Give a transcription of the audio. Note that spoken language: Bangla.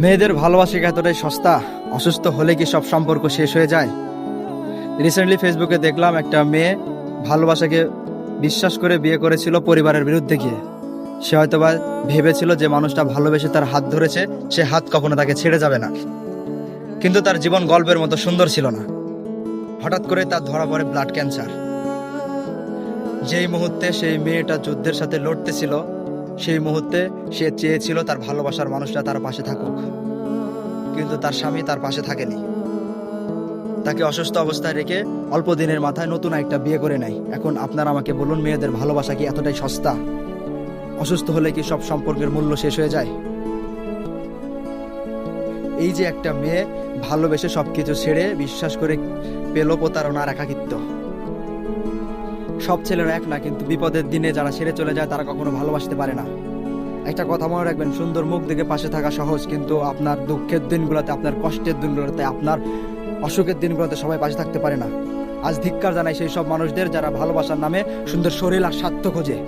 মেয়েদের ভালোবাসা কি এতটাই সস্তা? অসুস্থ হলে কি সব সম্পর্ক শেষ হয়ে যায়? রিসেন্টলি ফেসবুকে দেখলাম একটা মেয়ে ভালোবাসাকে বিশ্বাস করে বিয়ে করেছিল পরিবারের বিরুদ্ধে গিয়ে। সে হয়তোবা ভেবেছিল যে মানুষটা ভালোবেসে তার হাত ধরেছে, সে হাত কখনো তাকে ছেড়ে যাবে না। কিন্তু তার জীবন গল্পের মতো সুন্দর ছিল না। হঠাৎ করে তার ধরা পড়ে ব্লাড ক্যান্সার। যেই মুহূর্তে সেই মেয়েটা যুদ্ধের সাথে লড়তেছিল, সেই মুহূর্তে সে চেয়েছিল তার ভালোবাসার মানুষটা তার পাশে থাকুক, কিন্তু তার স্বামী তার পাশে থাকেনি। তাকে অসুস্থ অবস্থায় রেখে অল্প দিনের মাথায় নতুন একটা বিয়ে করে নেয়। এখন আপনারা আমাকে বলুন, মেয়েদের ভালোবাসা কি এতটাই সস্তা? অসুস্থ হলে কি সব সম্পর্কের মূল্য শেষ হয়ে যায়? এই যে একটা মেয়ে ভালোবেসে সবকিছু ছেড়ে বিশ্বাস করে পেল প্রতারণার একাকিত্ব। সব ছেলেরা এক না, কিন্তু বিপদের দিনে যারা ছেড়ে চলে যায় তারা কখনো ভালোবাসতে পারে না। একটা কথা মনে রাখবেন, সুন্দর মুখ দেখে পাশে থাকা সহজ, কিন্তু আপনার দুঃখের দিনগুলোতে, আপনার কষ্টের দিনগুলোতে, আপনার অসুখের দিনগুলোতে সবাই পাশে থাকতে পারে না। আজ ধিক্কার জানাই সেই সব মানুষদের যারা ভালোবাসার নামে সুন্দর শরীর আর স্বার্থ খোঁজে।